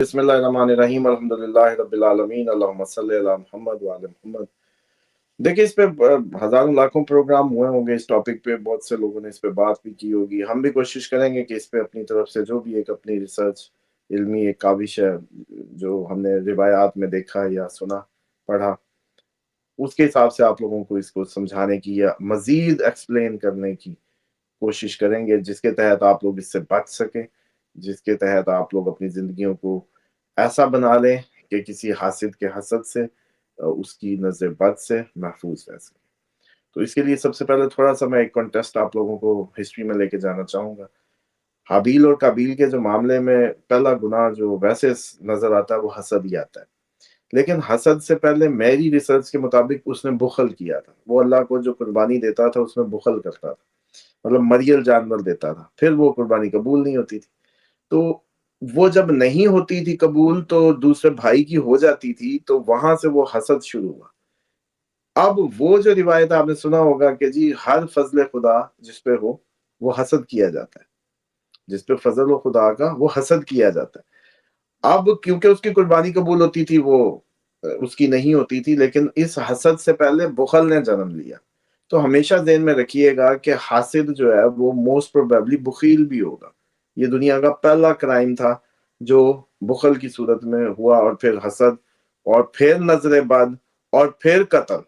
بسم اللہ الرحمن الرحیم الحمدللہ رب العالمین اللہم صلی علی محمد وعلی محمد۔ دیکھیں اس پہ ہزاروں لاکھوں پروگرام ہوئے ہوں گے، اس ٹاپک پہ بہت سے لوگوں نے اس پہ بات بھی کی ہوگی۔ ہم بھی کوشش کریں گے کہ اس پہ اپنی طرف سے جو بھی ایک اپنی ریسرچ علمی ایک کاوش ہے جو ہم نے روایات میں دیکھا یا سنا پڑھا، اس کے حساب سے آپ لوگوں کو اس کو سمجھانے کی یا مزید ایکسپلین کرنے کی کوشش کریں گے، جس کے تحت آپ لوگ اس سے بچ سکیں، جس کے تحت آپ لوگ اپنی زندگیوں کو ایسا بنا لیں کہ کسی حاسد کے حسد سے اس کی نظر بد سے محفوظ رہ سکے۔ تو اس کے لیے سب سے پہلے تھوڑا سا میں ایک کنٹیسٹ آپ لوگوں کو ہسٹری میں لے کے جانا چاہوں گا۔ حابیل اور قابیل کے جو معاملے میں پہلا گناہ جو ویسے نظر آتا ہے وہ حسد ہی آتا ہے، لیکن حسد سے پہلے میری ریسرچ کے مطابق اس نے بخل کیا تھا۔ وہ اللہ کو جو قربانی دیتا تھا اس میں بخل کرتا تھا، مطلب مریل جانور دیتا تھا، پھر وہ قربانی قبول نہیں ہوتی تھی۔ تو وہ جب نہیں ہوتی تھی قبول تو دوسرے بھائی کی ہو جاتی تھی، تو وہاں سے وہ حسد شروع ہوا۔ اب وہ جو روایت آپ نے سنا ہوگا کہ جی ہر فضل خدا جس پہ ہو وہ حسد کیا جاتا ہے، جس پہ فضل و خدا کا وہ حسد کیا جاتا ہے۔ اب کیونکہ اس کی قربانی قبول ہوتی تھی وہ اس کی نہیں ہوتی تھی، لیکن اس حسد سے پہلے بخل نے جنم لیا۔ تو ہمیشہ ذہن میں رکھیے گا کہ حاسد جو ہے وہ موسٹ پروبیبلی بخیل بھی ہوگا۔ یہ دنیا کا پہلا کرائم تھا جو بخل کی صورت میں ہوا، اور پھر حسد، اور پھر نظر بد، اور پھر قتل،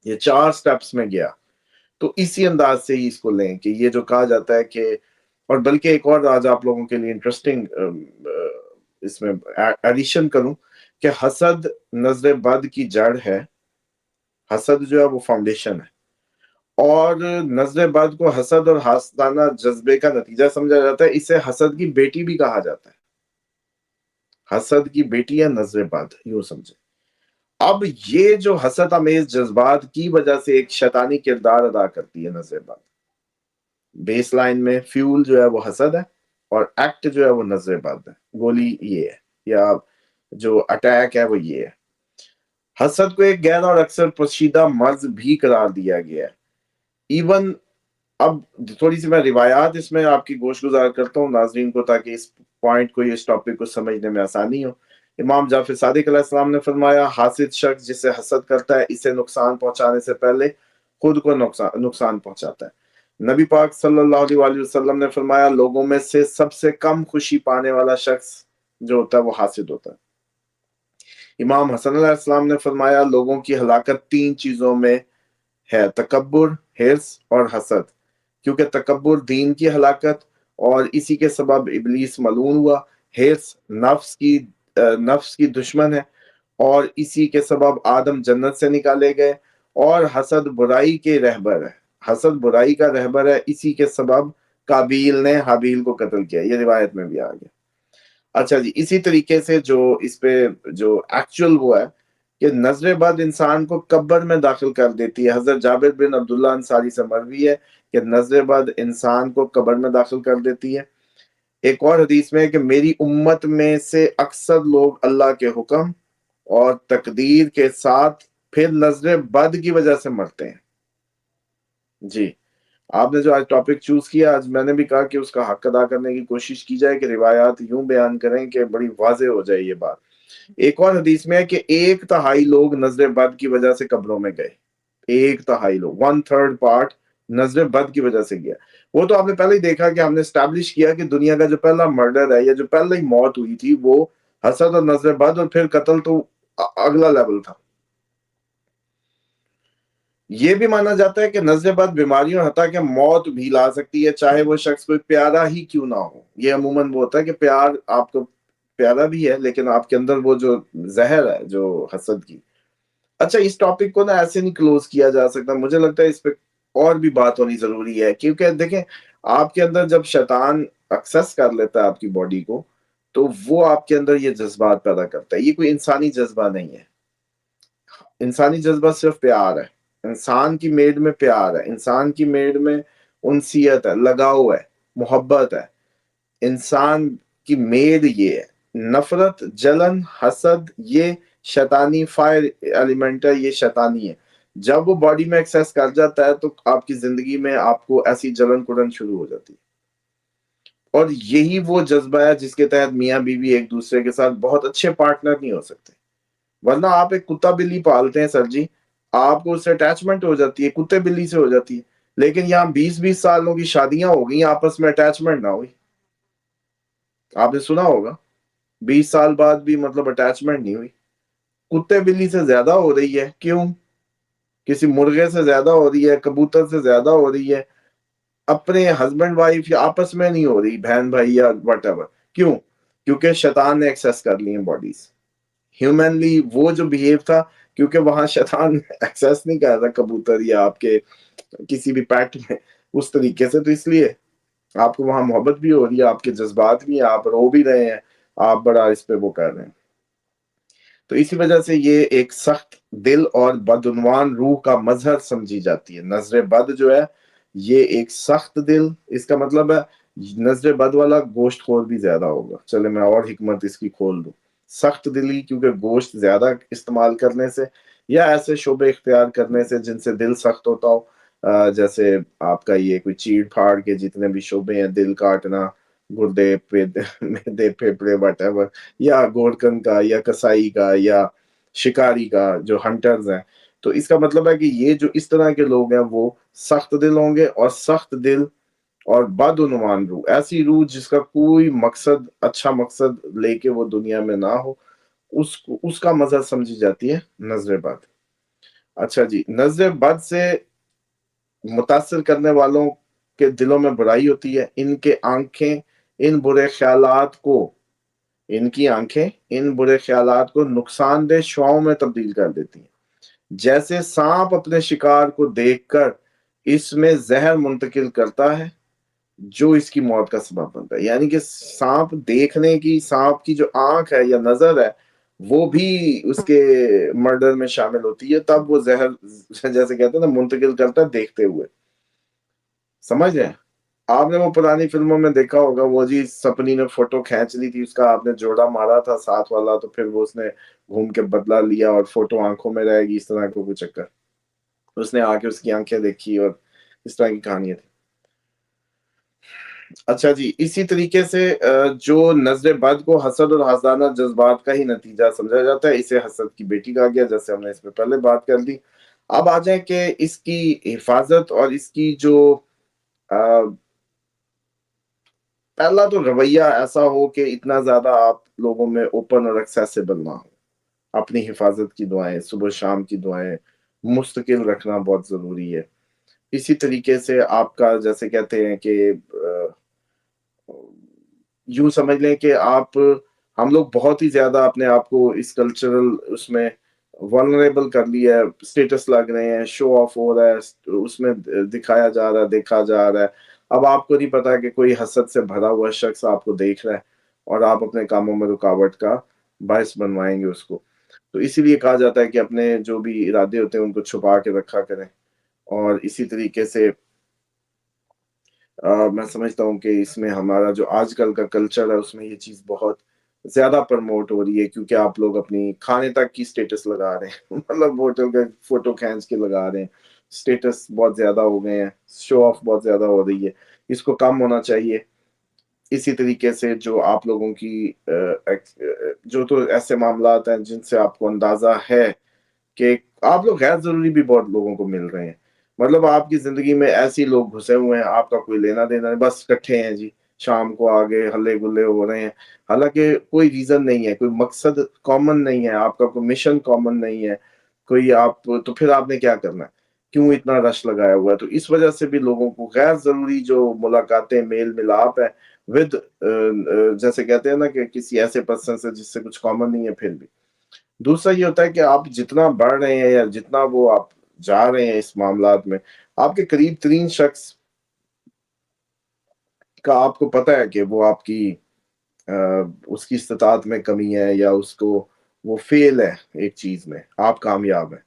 یہ 4 سٹیپس میں گیا۔ تو اسی انداز سے ہی اس کو لیں کہ یہ جو کہا جاتا ہے کہ، اور بلکہ ایک اور آج آپ لوگوں کے لیے انٹرسٹنگ اس میں ایڈیشن کروں کہ حسد نظر بد کی جڑ ہے، حسد جو ہے وہ فاؤنڈیشن ہے، اور نظر بد کو حسد اور حاسدانہ جذبے کا نتیجہ سمجھا جاتا ہے۔ اسے حسد کی بیٹی بھی کہا جاتا ہے، حسد کی بیٹی ہے نظر بد، یوں سمجھے۔ اب یہ جو حسد امیز جذبات کی وجہ سے ایک شیطانی کردار ادا کرتی ہے نظر بد، بیس لائن میں فیول جو ہے وہ حسد ہے، اور ایکٹ جو ہے وہ نظر بد ہے، گولی یہ ہے یا جو اٹیک ہے وہ یہ ہے۔ حسد کو ایک غیر اور اکثر پوشیدہ مرض بھی قرار دیا گیا ہے۔ ایون اب تھوڑی سی میں روایات اس میں آپ کی گوش گزار کرتا ہوں ناظرین کو، تاکہ اس پوائنٹ کو، اس ٹاپک کو سمجھنے میں آسانی ہو۔ امام جعفر صادق علیہ السلام نے فرمایا، حاسد شخص جسے حسد کرتا ہے اسے نقصان پہنچانے سے پہلے خود کو نقصان پہنچاتا ہے۔ نبی پاک صلی اللہ علیہ وسلم نے فرمایا، لوگوں میں سے سب سے کم خوشی پانے والا شخص جو ہوتا ہے وہ حاسد ہوتا ہے۔ امام حسن علیہ السلام نے فرمایا، لوگوں کی ہلاکت 3 چیزوں میں ہے، تکبر، حرص اور حسد۔ کیونکہ تکبر دین کی ہلاکت اور اسی کے سبب ابلیس ملعون ہوا، حرص نفس کی دشمن ہے اور اسی کے سبب آدم جنت سے نکالے گئے، اور حسد برائی کے رہبر ہے، حسد برائی کا رہبر ہے، اسی کے سبب قابیل نے حابیل کو قتل کیا، یہ روایت میں بھی آ گیا۔ اچھا جی، اسی طریقے سے جو اس پہ جو ایکچوئل وہ ہے کہ نظر بد انسان کو قبر میں داخل کر دیتی ہے۔ حضرت جابر بن عبداللہ انصاری سے مروی ہے کہ نظر بد انسان کو قبر میں داخل کر دیتی ہے۔ ایک اور حدیث میں ہے کہ میری امت میں سے اکثر لوگ اللہ کے حکم اور تقدیر کے ساتھ پھر نظر بد کی وجہ سے مرتے ہیں۔ جی، آپ نے جو آج ٹاپک چوز کیا، آج میں نے بھی کہا کہ اس کا حق ادا کرنے کی کوشش کی جائے کہ روایات یوں بیان کریں کہ بڑی واضح ہو جائے یہ بات۔ ایک اور حدیث میں ہے کہ 1/3 لوگ نظر بد کی وجہ سے قبروں میں گئے، 1/3 لوگ، 1/3 پارٹ نظر بد کی وجہ سے گیا۔ وہ تو آپ نے پہلے ہی دیکھا کہ ہم نے اسٹیبلش کیا کہ دنیا کا جو پہلا مرڈر ہے یا جو پہلے ہی موت ہوئی تھی وہ حسد اور نظر بد، اور پھر قتل تو اگلا لیول تھا۔ یہ بھی مانا جاتا ہے کہ نظر بد بیماریوں حتیٰ کہ موت بھی لا سکتی ہے، چاہے وہ شخص کوئی پیارا ہی کیوں نہ ہو۔ یہ عموماً وہ ہوتا ہے کہ پیار آپ کو پیارا بھی ہے، لیکن آپ کے اندر وہ جو زہر ہے جو حسد کی۔ اچھا، اس ٹاپک کو نا ایسے نہیں کلوز کیا جا سکتا، مجھے لگتا ہے اس پہ اور بھی بات ہونی ضروری ہے، کیونکہ دیکھیں آپ کے اندر جب شیطان ایکسس کر لیتا ہے آپ کی باڈی کو، تو وہ آپ کے اندر یہ جذبات پیدا کرتا ہے۔ یہ کوئی انسانی جذبہ نہیں ہے، انسانی جذبہ صرف پیار ہے، انسان کی میڈ میں پیار ہے، انسان کی میڈ میں انسیت ہے، لگاؤ ہے، محبت ہے۔ انسان کی میڈ یہ ہے۔ نفرت، جلن، حسد یہ شیطانی فائر ایلیمنٹ ہے، یہ شیطانی ہے۔ جب وہ باڈی میں ایکسیس کر جاتا ہے تو آپ کی زندگی میں آپ کو ایسی جلن کڑن شروع ہو جاتی ہے۔ اور یہی وہ جذبہ ہے جس کے تحت میاں بیوی ایک دوسرے کے ساتھ بہت اچھے پارٹنر نہیں ہو سکتے. ورنہ آپ ایک کتا بلی پالتے ہیں سر جی، آپ کو اس سے اٹیچمنٹ ہو جاتی ہے، کتے بلی سے ہو جاتی ہے، لیکن یہاں 20 سالوں کی شادیاں ہو گئی، آپس میں اٹیچمنٹ نہ ہوئی. آپ نے سنا ہوگا 20 سال بعد بھی مطلب اٹیچمنٹ نہیں ہوئی. کتے بلی سے زیادہ ہو رہی ہے، کیوں؟ کسی مرغے سے زیادہ ہو رہی ہے، کبوتر سے زیادہ ہو رہی ہے، اپنے ہسبینڈ وائف یا آپس میں نہیں ہو رہی، بہن بھائی یا وٹ ایور. کیوں؟ کیونکہ شیطان نے ایکسیس کر لی ہیں باڈیز. ہیومنلی وہ جو بہیو تھا، کیونکہ وہاں شیطان ایکسیس نہیں کر رہا کبوتر یا آپ کے کسی بھی پیٹ میں اس طریقے سے، تو اس لیے آپ کو وہاں محبت بھی ہو رہی ہے، آپ کے جذبات بھی ہیں، آپ رو بھی رہے ہیں، آپ بڑا اس پہ وہ کر رہے ہیں. تو اسی وجہ سے یہ ایک سخت دل اور بدعنوان روح کا مظہر سمجھی جاتی ہے. نظر بد جو ہے یہ ایک سخت دل، اس کا مطلب ہے نظر بد والا گوشت خور بھی زیادہ ہوگا. چلے میں اور حکمت اس کی کھول دوں. سخت دلی کیونکہ گوشت زیادہ استعمال کرنے سے یا ایسے شعبے اختیار کرنے سے جن سے دل سخت ہوتا ہو، جیسے آپ کا یہ کوئی چیڑ پھاڑ کے جتنے بھی شعبے ہیں، دل کاٹنا، گردے میدے پھیپڑے وٹ ایور، یا گورکن کا یا کسائی کا یا شکاری کا جو ہنٹرز ہیں. تو اس کا مطلب ہے کہ یہ جو اس طرح کے لوگ ہیں وہ سخت دل ہوں گے. اور سخت دل اور بدعنوان روح، ایسی روح جس کا کوئی مقصد، اچھا مقصد لے کے وہ دنیا میں نہ ہو، اس کا مظہر سمجھی جاتی ہے نظر بد. اچھا جی، نظر بد سے متاثر کرنے والوں کے دلوں میں برائی ہوتی ہے. ان کے آنکھیں ان برے خیالات کو ان کی آنکھیں ان برے خیالات کو نقصان دہ شعاؤں میں تبدیل کر دیتی ہیں. جیسے سانپ اپنے شکار کو دیکھ کر اس میں زہر منتقل کرتا ہے جو اس کی موت کا سبب بنتا ہے. یعنی کہ سانپ دیکھنے کی، سانپ کی جو آنکھ ہے یا نظر ہے وہ بھی اس کے مرڈر میں شامل ہوتی ہے، تب وہ زہر جیسے کہتے ہیں نا منتقل کرتا ہے دیکھتے ہوئے. سمجھ رہے ہیں؟ آپ نے وہ پرانی فلموں میں دیکھا ہوگا، وہ جی سپنی نے فوٹو کھینچ لی تھی، اس کا آپ نے جوڑا مارا تھا ساتھ والا، تو پھر وہ اس نے گھوم کے بدلہ لیا اور فوٹو آنکھوں میں رہے گی، اس طرح کو کوئی چکر. اس نے آ کے اس کی آنکھیں دیکھی اور اس طرح کی کہانیاں تھی. اچھا جی، اسی طریقے سے جو نظر بد کو حسد اور حسدانہ جذبات کا ہی نتیجہ سمجھا جاتا ہے، اسے حسد کی بیٹی کہا گیا، جیسے ہم نے اس پہ پہلے بات کر دی. اب آ جائیں کہ اس کی حفاظت اور اس کی جو پہلا تو رویہ ایسا ہو کہ اتنا زیادہ آپ لوگوں میں اوپن اور ایکسیسیبل نہ ہو. اپنی حفاظت کی دعائیں، صبح شام کی دعائیں مستقل رکھنا بہت ضروری ہے. اسی طریقے سے آپ کا جیسے کہتے ہیں کہ یوں سمجھ لیں کہ ہم لوگ بہت ہی زیادہ اپنے آپ کو اس کلچرل اس میں ولنریبل کر لیا ہے. اسٹیٹس لگ رہے ہیں، شو آف ہو رہا ہے، اس میں دکھایا جا رہا ہے، دیکھا جا رہا ہے. اب آپ کو نہیں پتا کہ کوئی حسد سے بھرا ہوا شخص آپ کو دیکھ رہا ہے اور آپ اپنے کاموں میں رکاوٹ کا باعث بنوائیں گے اس کو. تو اسی لیے کہا جاتا ہے کہ اپنے جو بھی ارادے ہوتے ہیں ان کو چھپا کے رکھا کریں. اور اسی طریقے سے میں سمجھتا ہوں کہ اس میں ہمارا جو آج کل کا کلچر ہے اس میں یہ چیز بہت زیادہ پرموٹ ہو رہی ہے، کیونکہ آپ لوگ اپنی کھانے تک کی سٹیٹس لگا رہے ہیں مطلب ہوٹل کا فوٹو کھینچ کے لگا رہے ہیں. سٹیٹس بہت زیادہ ہو گئے ہیں، شو آف بہت زیادہ ہو رہی ہے، اس کو کم ہونا چاہیے. اسی طریقے سے جو آپ لوگوں کی جو تو ایسے معاملات ہیں جن سے آپ کو اندازہ ہے کہ آپ لوگ غیر ضروری بھی بہت لوگوں کو مل رہے ہیں. مطلب آپ کی زندگی میں ایسی لوگ گھسے ہوئے ہیں، آپ کا کوئی لینا دینا نہیں، بس کٹھے ہیں جی، شام کو آگے ہلے گلے ہو رہے ہیں. حالانکہ کوئی ریزن نہیں ہے، کوئی مقصد کامن نہیں ہے، آپ کا کوئی مشن کامن نہیں ہے کوئی. آپ تو پھر آپ نے کیا کرنا ہے؟ کیوں اتنا رش لگایا ہوا ہے؟ تو اس وجہ سے بھی لوگوں کو غیر ضروری جو ملاقاتیں، میل ملاپ ہے ود جیسے کہتے ہیں نا کہ کسی ایسے پرسن سے جس سے کچھ کامن نہیں ہے. پھر بھی دوسرا یہ ہوتا ہے کہ آپ جتنا بڑھ رہے ہیں یا جتنا وہ آپ جا رہے ہیں اس معاملات میں، آپ کے قریب ترین شخص کا آپ کو پتہ ہے کہ وہ آپ کی اس کی استطاعت میں کمی ہے یا اس کو وہ فیل ہے ایک چیز میں، آپ کامیاب ہیں،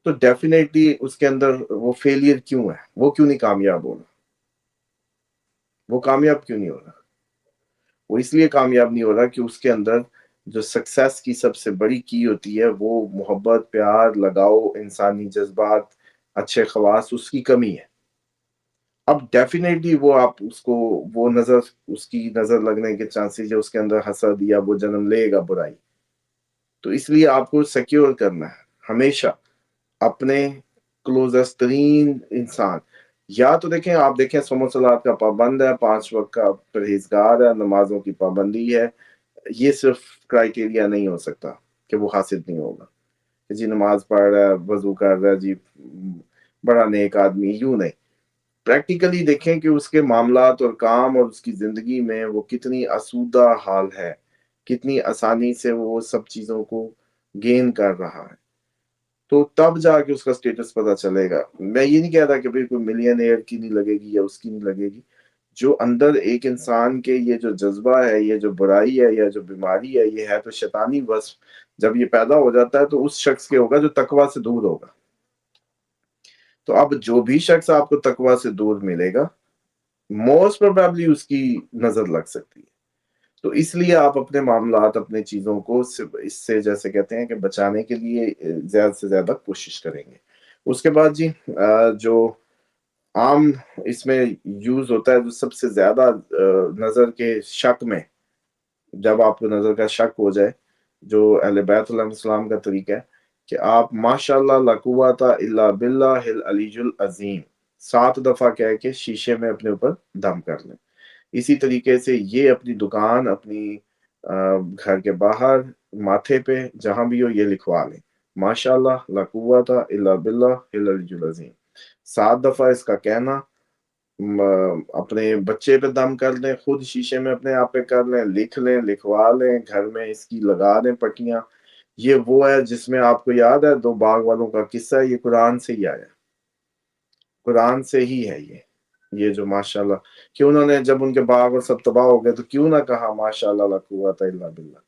تو ڈیفینیٹلی اس کے اندر وہ فیلئر کیوں ہے؟ وہ کیوں نہیں کامیاب ہو رہا؟ وہ کامیاب کیوں نہیں ہو رہا؟ وہ اس لیے کامیاب نہیں ہو رہا کہ اس کے اندر جو سکسیس کی سب سے بڑی کی ہوتی ہے وہ محبت، پیار، لگاؤ، انسانی جذبات، اچھے خواص، اس کی کمی ہے. اب ڈیفینیٹلی وہ آپ اس کو وہ نظر اس کی نظر لگنے کے چانسز ہے، اس کے اندر حسد یا وہ جنم لے گا برائی. تو اس لیے آپ کو سیکیور کرنا ہے ہمیشہ اپنے کلوزسٹ ترین انسان. یا تو دیکھیں آپ دیکھیں سوم صلات کا پابند ہے، 5 وقت کا پرہیزگار ہے، نمازوں کی پابندی ہے. یہ صرف کرائٹیریا نہیں ہو سکتا کہ وہ حاصل نہیں ہوگا کہ جی نماز پڑھ رہا ہے، وضو کر رہا ہے، جی بڑا نیک آدمی. یوں نہیں، پریکٹیکلی دیکھیں کہ اس کے معاملات اور کام اور اس کی زندگی میں وہ کتنی آسودہ حال ہے، کتنی آسانی سے وہ سب چیزوں کو گین کر رہا ہے. تو تب جا کے اس کا سٹیٹس پتا چلے گا. میں یہ نہیں کہہ رہا کہ بھئی کوئی ملین ایئر کی نہیں لگے گی یا اس کی نہیں لگے گی. جو اندر ایک انسان کے یہ جو جذبہ ہے، یہ جو برائی ہے یا جو بیماری ہے، یہ ہے تو شیطانی وصف. جب یہ پیدا ہو جاتا ہے تو اس شخص کے ہوگا جو تقوی سے دور ہوگا. تو اب جو بھی شخص آپ کو تقوی سے دور ملے گا، موسٹ پروبیبلی اس کی نظر لگ سکتی ہے. تو اس لیے آپ اپنے معاملات، اپنے چیزوں کو اس سے جیسے کہتے ہیں کہ بچانے کے لیے زیادہ سے زیادہ کوشش کریں گے. اس کے بعد جی جو عام اس میں یوز ہوتا ہے، جو سب سے زیادہ نظر کے شک میں، جب آپ کو نظر کا شک ہو جائے، جو اہل بیت علیہ السلام کا طریقہ ہے کہ آپ ماشاءاللہ لا قوت الا باللہ العلی العظیم 7 دفعہ کہہ کے شیشے میں اپنے اوپر دم کر لیں. اسی طریقے سے یہ اپنی دکان، اپنی گھر کے باہر، ماتھے پہ، جہاں بھی ہو یہ لکھوا لیں، ماشاءاللہ لا قوت الا باللہ العلی العظیم. 7 دفعہ اس کا کہنا، اپنے بچے پہ دم کر لیں، خود شیشے میں اپنے آپ پہ کر لیں، لکھ لیں، لکھوا لیں، گھر میں اس کی لگا دیں پٹیاں. یہ وہ ہے جس میں آپ کو یاد ہے 2 باغ والوں کا قصہ، یہ قرآن سے ہی آیا، قرآن سے ہی ہے یہ جو ماشاءاللہ کہ انہوں نے جب ان کے باغ اور سب تباہ ہو گئے تو کیوں نہ کہا ماشاءاللہ لا قوت الا باللہ.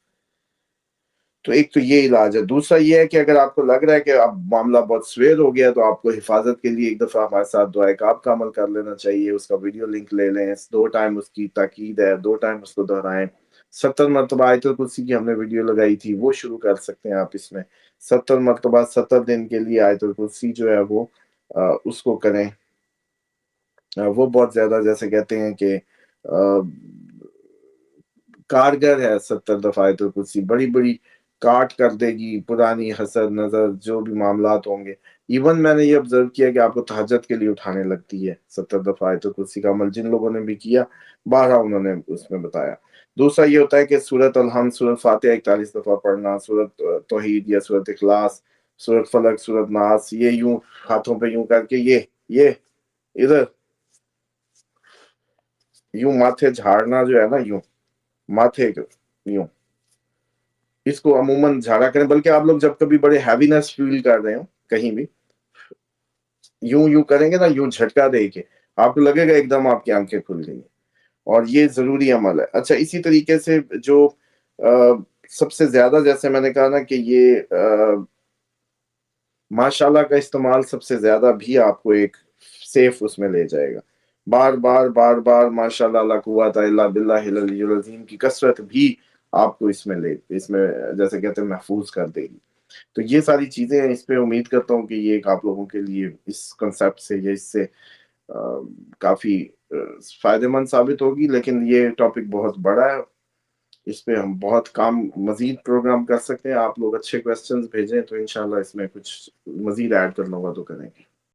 تو ایک تو یہ علاج ہے. دوسرا یہ ہے کہ اگر آپ کو لگ رہا ہے کہ اب معاملہ بہت سویر ہو گیا تو آپ کو حفاظت کے لیے ایک دفعہ ہمارے ساتھ دعائے کعب کا عمل کر لینا چاہیے. اس کا ویڈیو لنک لے لیں، 2 ٹائم اس کی تاکید ہے، 2 ٹائم اس کو دہرائیں. 70 مرتبہ آیت الکرسی کی ہم نے ویڈیو لگائی تھی، وہ شروع کر سکتے ہیں آپ. اس میں 70 مرتبہ 70 دن کے لیے آیت الکرسی جو ہے وہ اس کو کریں. وہ بہت زیادہ جیسے کہتے ہیں کہ کارگر ہے. 70 دفعہ آیت الکرسی بڑی بڑی کاٹ کر دے گی پرانی حسد، نظر، جو بھی معاملات ہوں گے. ایون میں نے یہ آبزرو کیا کہ آپ کو تہجد کے لیے اٹھانے لگتی ہے 70 دفعہ آیت الکرسی کا عمل. جن لوگوں نے بھی کیا 12 انہوں نے اس میں بتایا. دوسرا یہ ہوتا ہے کہ سورۃ الحمد، سورۃ فاتحہ 41 دفعہ پڑھنا، سورۃ توحید یا سورۃ اخلاص، سورۃ فلق، سورۃ ناس، یہ یوں ہاتھوں پہ یوں کر کے یہ ادھر یوں ماتھے جھاڑنا جو ہے نا، یوں ماتھے یوں اس کو عموماً جھاڑا کریں. بلکہ آپ لوگ جب کبھی بڑے ہیوینس فیل کر رہے ہو کہیں بھی، یوں کریں گے نا، یوں جھٹکا دے کے آپ کو لگے گا ایک دم آپ کی آنکھیں کھل گئی. اور یہ ضروری عمل ہے. اچھا اسی طریقے سے جو سب سے زیادہ جیسے میں نے کہا نا کہ یہ ماشاءاللہ کا استعمال سب سے زیادہ بھی آپ کو ایک سیف اس میں لے جائے گا. بار بار ماشاءاللہ لا قوت الا باللہ العلی العظیم کی کثرت بھی آپ کو اس میں جیسے کہتے ہیں محفوظ کر دے گی. تو یہ ساری چیزیں ہیں. اس پہ امید کرتا ہوں کہ یہ ایک آپ لوگوں کے لیے اس کنسیپٹ سے یا اس سے کافی فائدہ مند ثابت ہوگی. لیکن یہ ٹاپک بہت بڑا ہے، اس پہ ہم بہت کام مزید پروگرام کر سکتے ہیں. آپ لوگ اچھے کویسچنز بھیجیں تو انشاءاللہ اس میں کچھ مزید ایڈ کرنا ہوگا تو کریں گے.